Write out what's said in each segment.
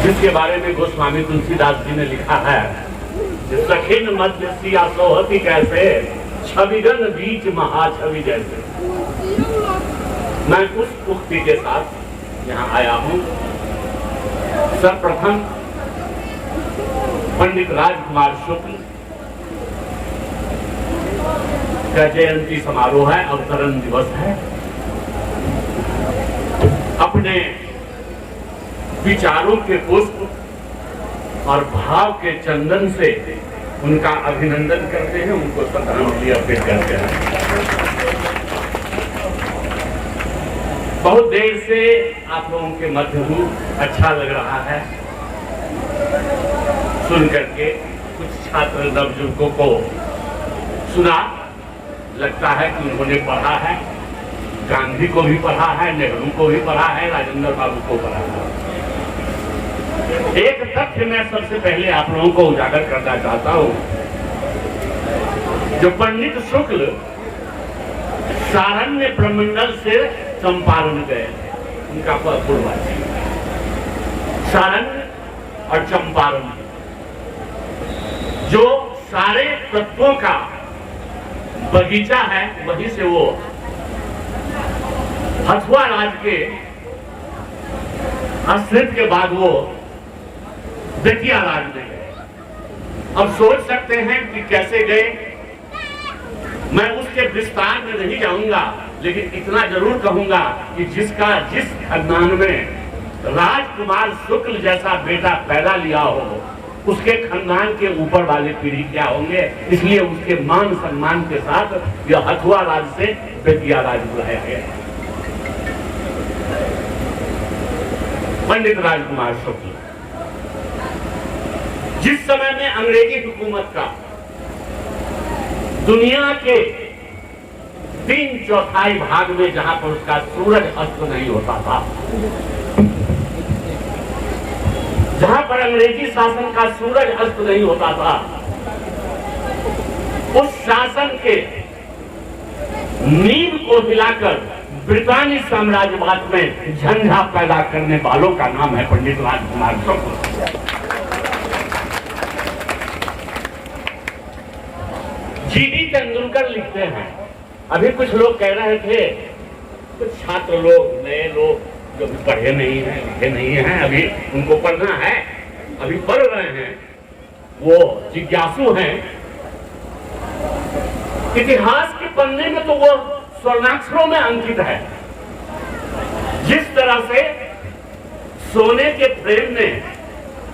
जिसके बारे में गोस्वामी तुलसीदास जी ने लिखा है, सखिन मध्य सिया सोहती कैसे, छविगन बीच महाछवि जैसे। मैं उस उक्ति के साथ यहाँ आया हूँ। सर्वप्रथम पंडित राजकुमार शुक्ल का जयंती समारोह है, अवतरण दिवस है। अपने विचारों के पुष्प और भाव के चंदन से उनका अभिनंदन करते हैं, उनको श्रद्धांजलि अर्पित करते हैं। बहुत देर से आप लोगों के मध्य हूँ, अच्छा लग रहा है सुन करके। कुछ छात्र नवयुवकों को सुना, लगता है कि उन्होंने पढ़ा है, गांधी को भी पढ़ा है, नेहरू को भी पढ़ा है, राजेंद्र बाबू को पढ़ा है। एक तथ्य मैं सबसे पहले आप लोगों को उजागर करना चाहता हूं। जो पंडित शुक्ल सारण्य प्रमंडल से चंपारण गए, उनका पूर्वज सारण्य और चंपारण, जो सारे तत्वों का बगीचा है, वहीं से वो हथुआ राज के अस्तित्व के बाद वो बेतिया राज में गए। अब सोच सकते हैं कि कैसे गए, मैं उसके विस्तार में नहीं जाऊंगा, लेकिन इतना जरूर कहूंगा कि जिस खानदान में राजकुमार शुक्ल जैसा बेटा पैदा लिया हो, उसके खानदान के ऊपर वाले पीढ़ी क्या होंगे। इसलिए उसके मान सम्मान के साथ यह हथुआ राज से बेतिया राज बुलाया गया। पंडित राजकुमार शुक्ल जिस समय में अंग्रेजी हुकूमत का दुनिया के 3/4 भाग में, जहां पर उसका सूरज अस्त नहीं होता था, जहां पर अंग्रेजी शासन का सूरज अस्त नहीं होता था, उस शासन के नींव को हिलाकर ब्रिटानी साम्राज्यवाद में झंझा पैदा करने वालों का नाम है पंडित राजकुमार शुक्ल। जीडी तेंदुलकर लिखते हैं, अभी कुछ लोग कह रहे थे, कुछ छात्र लोग, नए लोग जो भी पढ़े नहीं हैं, लिखे नहीं हैं, अभी उनको पढ़ना है, अभी पढ़ रहे हैं, वो जिज्ञासु हैं। इतिहास के पन्ने में तो वो स्वर्णाक्षरों में अंकित है। जिस तरह से सोने के फ्रेम में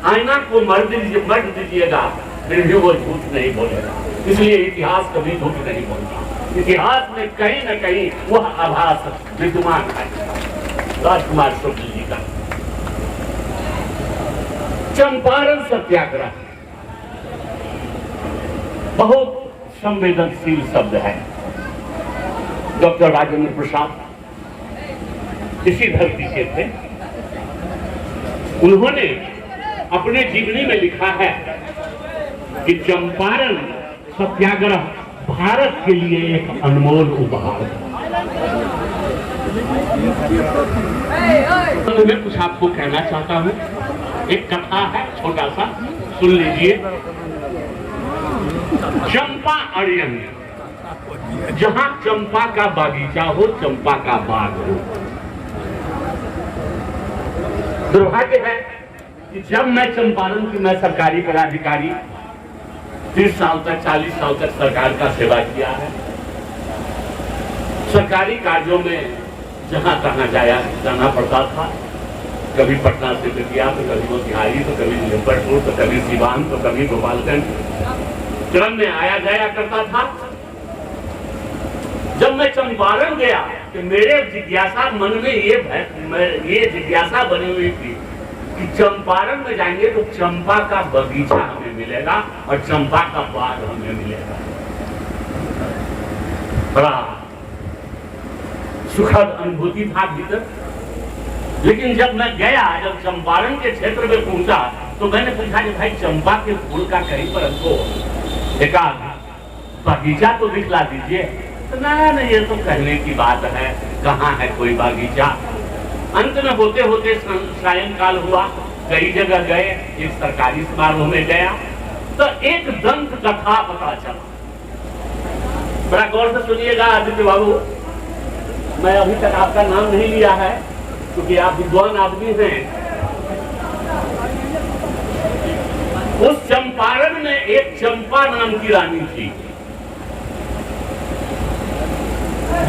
आईना को मर दीजिएगा, फिर भी वो झूठ नहीं बोलेगा। इसलिए इतिहास कभी झूठ नहीं बोलता। इतिहास में कहीं न कहीं वह आभास विद्यमान है। राजकुमार शुक्ल जी का चंपारण सत्याग्रह बहुत संवेदनशील शब्द है। डॉक्टर राजेंद्र प्रसाद इसी धरती के थे। उन्होंने अपने जीवनी में लिखा है कि चंपारण सत्याग्रह भारत के लिए एक अनमोल उपहार है। मैं कुछ आपको कहना चाहता हूँ। एक कथा है, छोटा सा सुन लीजिए। चंपा अड़ियन, जहां चंपा का बागीचा हो, चंपा का बाग हो। दुर्भाग्य है कि जब मैं चंपारण की, मैं सरकारी पदाधिकारी, 30 साल तक 40 साल तक सरकार का सेवा किया है। सरकारी कार्यों में जहां तहां जाना पड़ता था। कभी पटना से बेतिया, तो कभी मोतिहारी, तो कभी मुजफ्फरपुर, तो कभी सीवान, तो कभी गोपालगंज, क्रम में आया जाया करता था। जब मैं चंपारण गया तो मेरे जिज्ञासा मन में ये जिज्ञासा बनी हुई थी कि चंपारण में जाएंगे तो चंपा का बगीचा हमें मिलेगा और चंपा का बाग हमें मिलेगा। बड़ा सुखद अनुभूति था भीतर। लेकिन जब मैं गया, जब चंपारण के क्षेत्र में पहुंचा, तो मैंने पूछा कि भाई चंपा के फूल का कहीं पर हमको एक बगीचा तो दिखला दीजिए। तो नहीं, ये तो कहने की बात है, कहाँ है कोई बागीचा। अंत में होते होते सायंकाल हुआ, कई जगह गए, एक सरकारी समारोह में गया तो एक दंत कथा पता चला। बड़ा गौर से सुनिएगा आदित्य बाबू, मैं अभी तक आपका नाम नहीं लिया है क्योंकि आप विद्वान आदमी हैं। उस चंपारण में एक चंपा नाम की रानी थी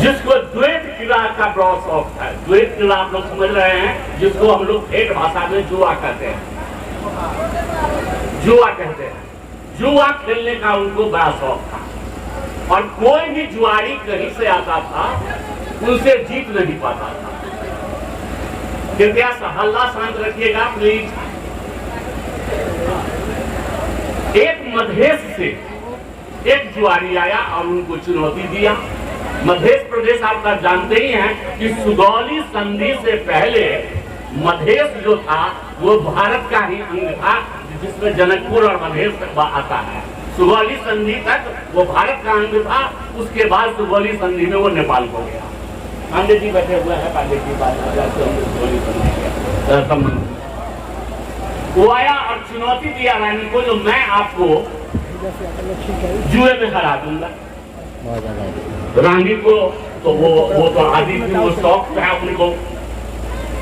जिसको द्वैत क्रीड़ा का बड़ा शौक था। द्वैत क्रीड़ा आप लोग समझ रहे हैं, जिसको हम लोग ठेठ भाषा में जुआ कहते हैं। जुआ कहते हैं, जुआ खेलने का उनको बड़ा शौक था और कोई भी जुआरी कहीं से आता था उनसे जीत नहीं पाता था। कृपया हल्ला शांत रखिएगा प्लीज। एक मधेश से एक जुआरी आया और उनको चुनौती दिया। मध्य प्रदेश आप जानते ही हैं कि सुगौली संधि से पहले मधेश जो था वो भारत का ही अंग था, जिसमें जनकपुर और मधेश आता है। सुगौली संधि तक वो भारत का अंग था, उसके बाद सुगौली संधि में वो नेपाल को गया। पांडे जी बैठे हुए हैं, पांडे जी सुगौली संधि वो आया और चुनौती दिया रानी को, जो मैं आपको जुए में हरा दूंगा। रानी को तो वो तो आदि थी, वो शौक था उनको,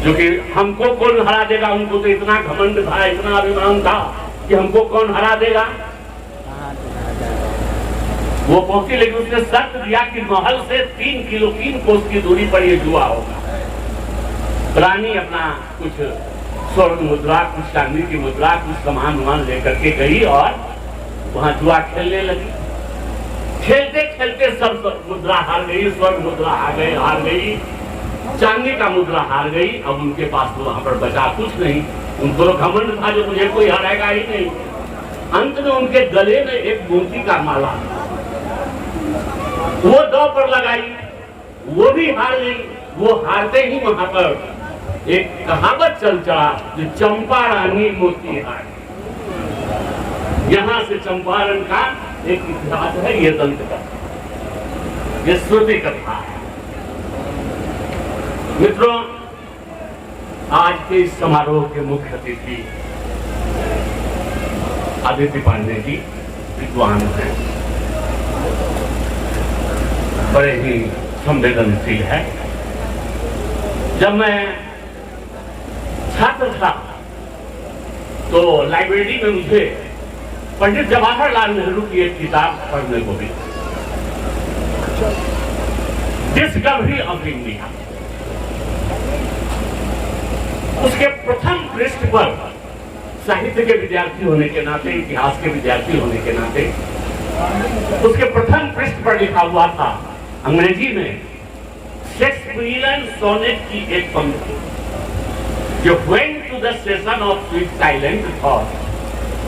जो कि हमको कौन हरा देगा। उनको तो इतना घमंड था, इतना अभिमान था कि हमको कौन हरा देगा। वो पहुंची, लेकिन उसने शर्त दिया कि महल से 3 कोस की दूरी पर ये जुआ होगा। रानी अपना कुछ स्वर्ण मुद्रा, कुछ चांदी की मुद्रा, कुछ सामान लेकर के गई और वहां जुआ खेलने लगी। खेलते खेलते सब मुद्रा हार गई, स्वर्ण मुद्रा हार गई, चांदी का मुद्रा हार गई। अब उनके पास तो वहां पर बचा कुछ नहीं। उनको तो घमंड था जो मुझे कोई हराएगा ही नहीं। अंत में उनके गले में एक मोती का माला, वो दो पर लगाई, वो भी हार गई। वो हारते ही वहां पर एक कहावत चल चला, जो चंपा रानी मोती हार। यहां से चंपारण का एक इतिहास है, ये दंत कथा, ये श्रुति कथा है। मित्रों, आज के इस समारोह के मुख्य अतिथि आदित्य पांडे जी विद्वान हैं, बड़े ही संवेदनशील है। जब मैं छात्र था तो लाइब्रेरी में मुझे पंडित जवाहरलाल नेहरू की एक किताब पढ़ने को मिली, डिस्कवरी ऑफ इंडिया। उसके प्रथम पृष्ठ पर साहित्य के विद्यार्थी होने के नाते, इतिहास के विद्यार्थी होने के नाते, उसके प्रथम पृष्ठ पर लिखा हुआ था अंग्रेजी में, शेक्सपियरियन सोनेट की एक पंक्ति, जो went to the session of sweet silent thought,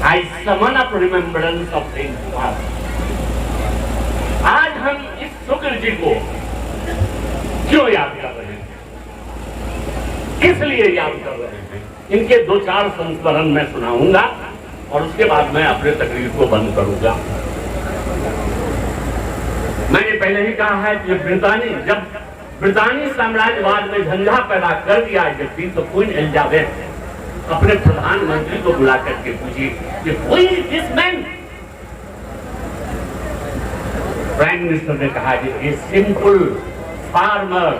I summon up remembrance of things past। आज हम इस शुक्र जी को क्यों याद कर रहे हैं? इसलिए याद कर रहे हैं। इनके 2-4 संस्मरण मैं सुनाऊंगा और उसके बाद मैं अपने तकरीर को बंद करूंगा। मैंने पहले ही कहा है कि जब ब्रितानी साम्राज्यवाद में झंझा पैदा कर दिया व्यक्ति, तो क्वीन एलिजाबेथ अपने प्रधानमंत्री को बुला करके पूछी कि who is this man? Prime minister ने कहा कि a simple farmer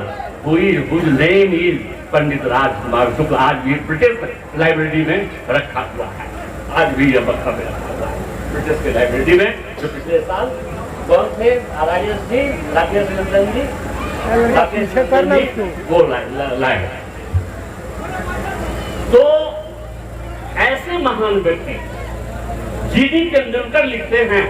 whose name is पंडित राजकुमार शुक्ल। आज भी ब्रिटिश लाइब्रेरी में रखा हुआ है, आज भी यह बखरा में रखा हुआ है ब्रिटिश की लाइब्रेरी में, जो पिछले साल कौन थे, राजेश जी, राकेश रंजन जी, वो लाए। तो ऐसे महान व्यक्ति जीडी तेंदुलकर लिखते हैं,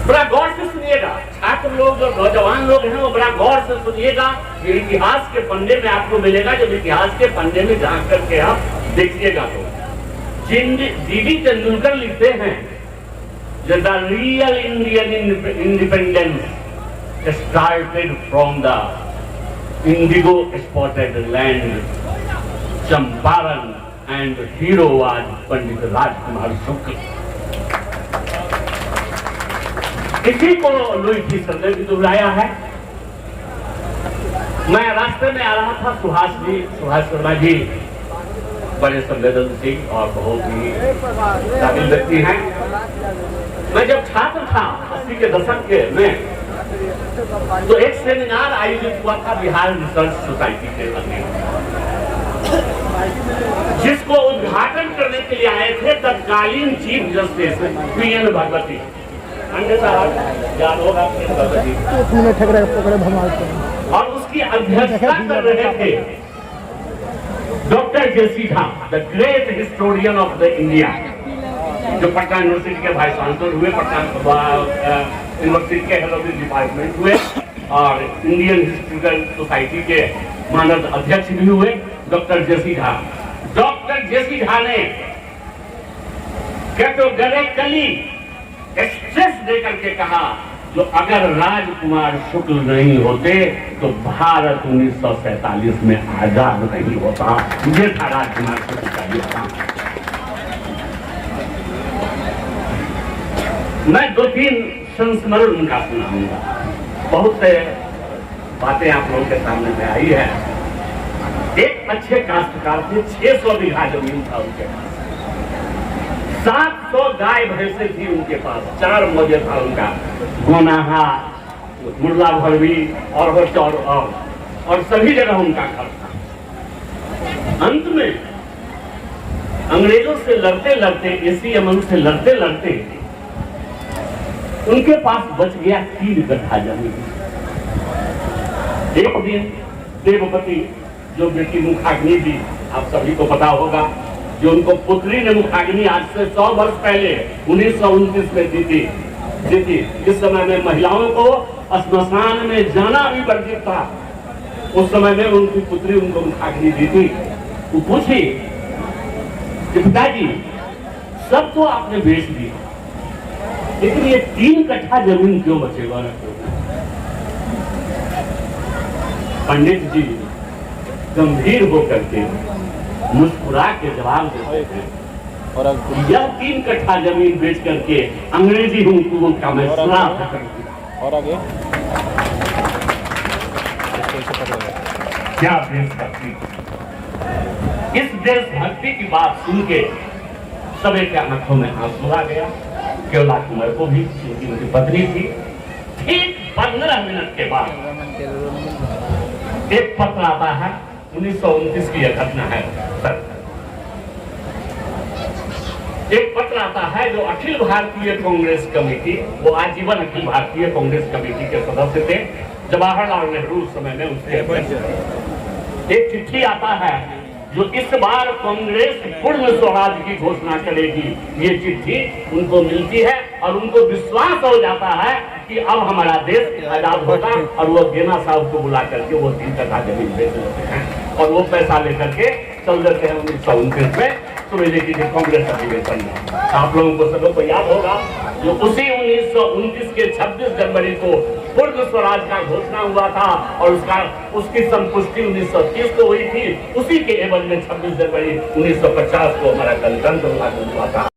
बड़ा गौर से सुनिएगा। छात्र लोग, जो नौजवान लोग हैं, वो बड़ा गौर से सुनिएगा। ये इतिहास के पन्ने में आपको मिलेगा। जब इतिहास के पन्ने में जा करके आप देखिएगा तो जीडी तेंदुलकर लिखते हैं, the real Indian independence started from the indigo spotted land Champaran, and the hero was Pandit Rajkumar Shukla। इसी को लुई फीसर ने भी दोहराया है। मैं रास्ते में आ रहा था, सुभाष शर्मा जी बड़े संवेदनशील और बहुत ही काबिल व्यक्ति हैं। मैं जब छात्र था 80 के दशक के में, तो एक सेमिनार आयोजित हुआ था बिहार रिसर्च सोसाइटी के अंदर, जिसको उद्घाटन करने के लिए आए थे तत्कालीन चीफ जस्टिस पीएन भगवती। और उसकी अध्यक्षता कर रहे थे doctor J C Jha, the great historian of the India, जो पटना यूनिवर्सिटी के वाइस चांसलर हुए, पटना यूनिवर्सिटी के हेड ऑफ द डिपार्टमेंट हुए और इंडियन हिस्टोरिकल सोसाइटी के मानद अध्यक्ष भी हुए, doctor J C Jha. Doctor J C Jha ने कैटेगोरिकली स्ट्रेस देकर के कहा, जो अगर राजकुमार शुक्ल नहीं होते तो भारत 1947 में आजाद नहीं होता। ये था राजकुमार शुक्ल का योगदान। मैं 2-3 संस्मरण उनका सुनाऊंगा। बहुत से बातें आप लोगों के सामने में आई है। एक अच्छे काश्तकार थे, 600 बीघा जमीन था उनके पास, 700 गाय भैंसे थी उनके पास, 4 मौजे था उनका, गोनाहा, मुरला भरवी और सभी जगह उनका घर था। अंत में अंग्रेजों से लड़ते लड़ते, एसी अमल से लड़ते लड़ते उनके पास बच गया 3 कट्ठा जमीन। एक दिन देवपति, जो बेटी मुखाग्नि थी, आप सभी को पता होगा, जो उनको पुत्री ने मुखाग्नि आज से 100 वर्ष पहले 1929 में दी थी। इस समय में महिलाओं को श्मशान में जाना भी वर्जित था। उस समय में उनकी पुत्री उनको मुखाग्नि दी थी। वो पूछी कि पिताजी, सब तो आपने बेच दिया, लेकिन ये 3 कट्ठा जमीन क्यों बचेगा? पंडित जी गंभीर होकर के मुस्कुरा के जवाब देते हैं, यह 3 कट्ठा जमीन बेच करके अंग्रेजी हुकूमत का मैं सलाह और आगे क्या देशभक्ति। इस देशभक्ति की बात सुन के सभी के आंखों में आंसू आ गया। केवला कुमार को भी, क्योंकि उनकी पत्नी थी। ठीक 15 मिनट के बाद एक पत्र आता है, 1929 की यह घटना है सर। एक पत्र आता है जो अखिल भारतीय कांग्रेस कमेटी, वो आजीवन अखिल भारतीय कांग्रेस कमेटी के सदस्य थे, जवाहरलाल नेहरू उस समय में उससे एक चिट्ठी आता है जो इस बार कांग्रेस पूर्ण स्वराज की घोषणा करेगी। ये चिट्ठी उनको मिलती है और उनको विश्वास हो जाता है कि अब हमारा देश आजाद होगा, और वो गेना साहब को बुला करके वो 3 कट्ठा जमीन बेच लेते हैं और वो पैसा लेकर के चल देते हैं 1929 में सुबह की कांग्रेस अधिवेशन में। आप लोगों को सबको को याद होगा, जो उसी 1929 के 26 जनवरी को पूर्ण स्वराज का घोषणा हुआ था और उसकी संपुष्टि 1930 को हुई थी। उसी के एवज में 26 जनवरी 1950 को हमारा गणतंत्र लागू हुआ था।